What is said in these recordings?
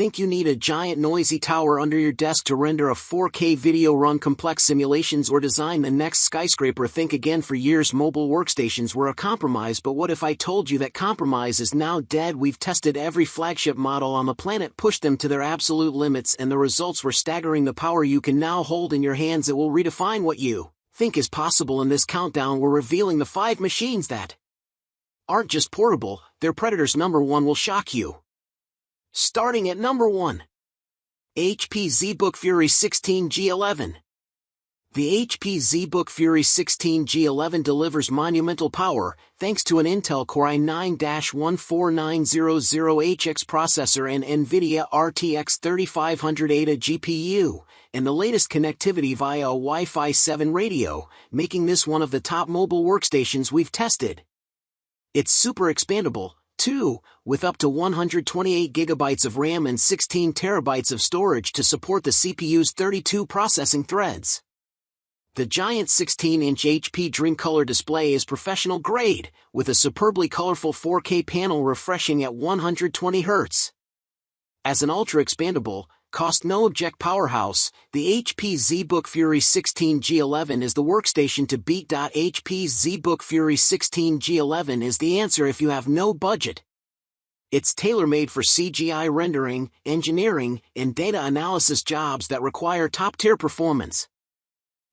Think you need a giant noisy tower under your desk to render a 4K video, run complex simulations, or design the next skyscraper? Think again. For years mobile workstations were a compromise, but what if I told you that compromise is now dead? We've tested every flagship model on the planet, pushed them to their absolute limits, and the results were staggering. The power you can now hold in your hands, it will redefine what you think is possible. In this countdown, we're revealing the 5 machines that aren't just portable, they're predators. Number 1 will shock you. Starting at number 1. HP ZBook Fury 16 G11. The HP ZBook Fury 16 G11 delivers monumental power, thanks to an Intel Core i9-14900HX processor and NVIDIA RTX 3500 Ada GPU, and the latest connectivity via a Wi-Fi 7 radio, making this one of the top mobile workstations we've tested. It's super expandable, too, with up to 128 GB of RAM and 16 TB of storage to support the CPU's 32 processing threads. The giant 16-inch HP Dreamcolor display is professional grade, with a superbly colorful 4K panel refreshing at 120 Hz. As an ultra-expandable, cost-no-object powerhouse, the HP ZBook Fury 16 G11 is the workstation to beat. HP ZBook Fury 16 G11 is the answer if you have no budget. It's tailor-made for CGI rendering, engineering, and data analysis jobs that require top-tier performance.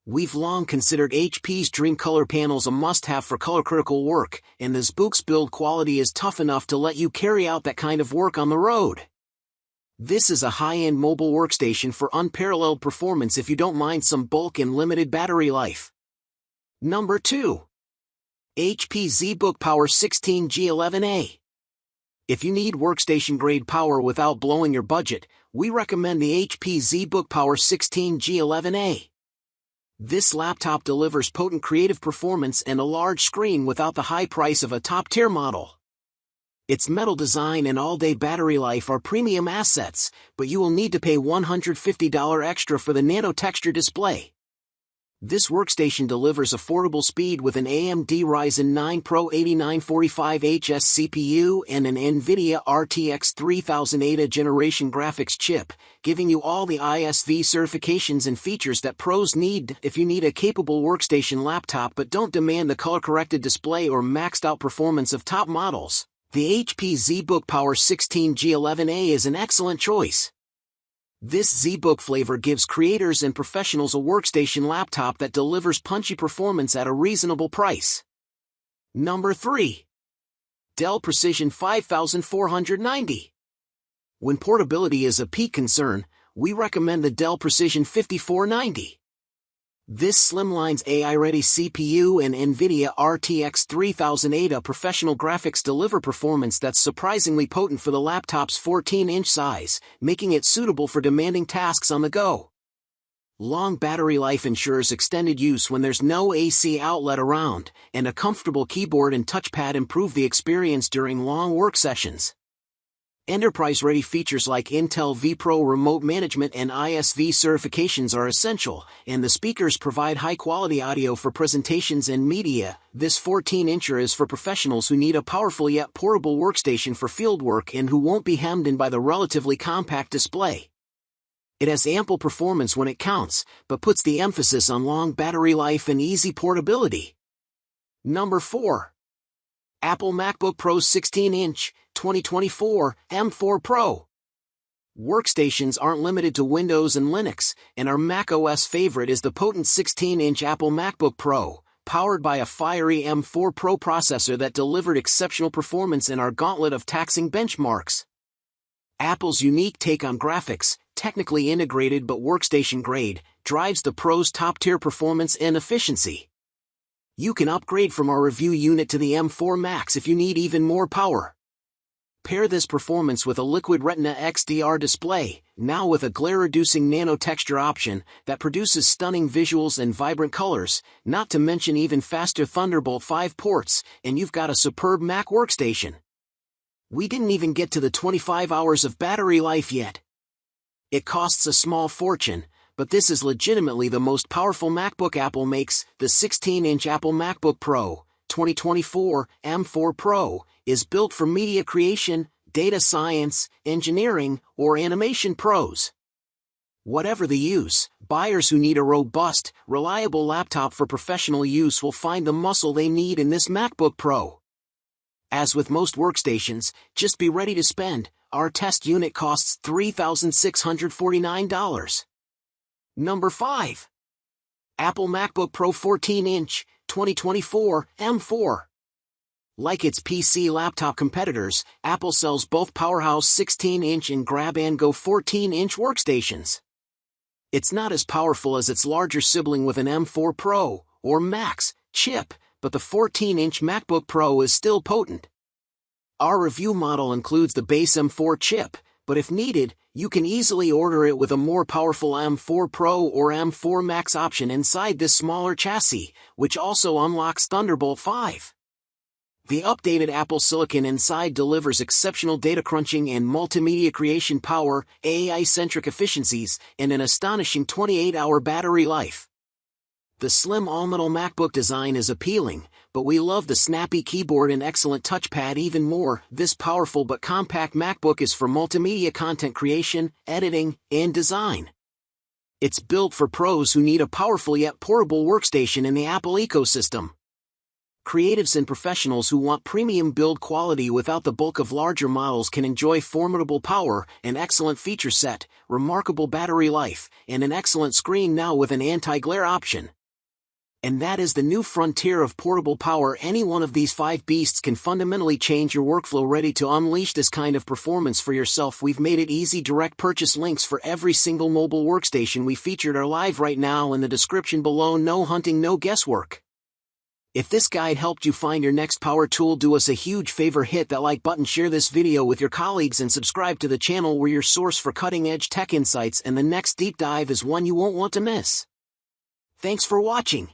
We've long considered HP's Dreamcolor panels a must-have for color-critical work, and the ZBook's build quality is tough enough to let you carry out that kind of work on the road. This is a high-end mobile workstation for unparalleled performance if you don't mind some bulk and limited battery life. Number 2. HP ZBook Power 16 G11 A. If you need workstation-grade power without blowing your budget, we recommend the HP ZBook Power 16 G11 A. This laptop delivers potent creative performance and a large screen without the high price of a top-tier model. Its metal design and all-day battery life are premium assets, but you will need to pay $150 extra for the nano-texture display. This workstation delivers affordable speed with an AMD Ryzen 9 Pro 8945HS CPU and an NVIDIA RTX 3000 Ada generation graphics chip, giving you all the ISV certifications and features that pros need. If you need a capable workstation laptop but don't demand the color-corrected display or maxed-out performance of top models, the HP ZBook Power 16 G11A is an excellent choice. This ZBook flavor gives creators and professionals a workstation laptop that delivers punchy performance at a reasonable price. Number 3. Dell Precision 5490. When portability is a peak concern, we recommend the Dell Precision 5490. This slimline's AI-ready CPU and NVIDIA RTX 3000 Ada professional graphics deliver performance that's surprisingly potent for the laptop's 14-inch size, making it suitable for demanding tasks on the go. Long battery life ensures extended use when there's no AC outlet around, and a comfortable keyboard and touchpad improve the experience during long work sessions. Enterprise-ready features like Intel vPro remote management and ISV certifications are essential, and the speakers provide high-quality audio for presentations and media. This 14-incher is for professionals who need a powerful yet portable workstation for fieldwork and who won't be hemmed in by the relatively compact display. It has ample performance when it counts, but puts the emphasis on long battery life and easy portability. Number 4. Apple MacBook Pro 16-inch, 2024, M4 Pro. Workstations aren't limited to Windows and Linux, and our macOS favorite is the potent 16-inch Apple MacBook Pro, powered by a fiery M4 Pro processor that delivered exceptional performance in our gauntlet of taxing benchmarks. Apple's unique take on graphics, technically integrated but workstation-grade, drives the Pro's top-tier performance and efficiency. You can upgrade from our review unit to the M4 Max if you need even more power. Pair this performance with a Liquid Retina XDR display, now with a glare-reducing nano-texture option that produces stunning visuals and vibrant colors, not to mention even faster Thunderbolt 5 ports, and you've got a superb Mac workstation. We didn't even get to the 25 hours of battery life yet. It costs a small fortune, but this is legitimately the most powerful MacBook Apple makes. The 16-inch Apple MacBook Pro, 2024, M4 Pro, is built for media creation, data science, engineering, or animation pros. Whatever the use, buyers who need a robust, reliable laptop for professional use will find the muscle they need in this MacBook Pro. As with most workstations, just be ready to spend. Our test unit costs $3,649. Number 5. Apple MacBook Pro 14-inch, 2024, M4. Like its PC laptop competitors, Apple sells both Powerhouse 16-inch and Grab-and-Go 14-inch workstations. It's not as powerful as its larger sibling with an M4 Pro, or Max, chip, but the 14-inch MacBook Pro is still potent. Our review model includes the base M4 chip, but if needed, you can easily order it with a more powerful M4 Pro or M4 Max option inside this smaller chassis, which also unlocks Thunderbolt 5. The updated Apple Silicon inside delivers exceptional data crunching and multimedia creation power, AI-centric efficiencies, and an astonishing 28-hour battery life. The slim all-metal MacBook design is appealing, but we love the snappy keyboard and excellent touchpad even more. This powerful but compact MacBook is for multimedia content creation, editing, and design. It's built for pros who need a powerful yet portable workstation in the Apple ecosystem. Creatives and professionals who want premium build quality without the bulk of larger models can enjoy formidable power, an excellent feature set, remarkable battery life, and an excellent screen now with an anti-glare option. And that is the new frontier of portable power. Any one of these 5 beasts can fundamentally change your workflow. Ready to unleash this kind of performance for yourself? We've made it easy. Direct purchase links for every single mobile workstation we featured are live right now in the description below. No hunting, no guesswork. If this guide helped you find your next power tool, do us a huge favor, hit that like button, share this video with your colleagues, and subscribe to the channel. We're your source for cutting-edge tech insights, and the next deep dive is one you won't want to miss. Thanks for watching.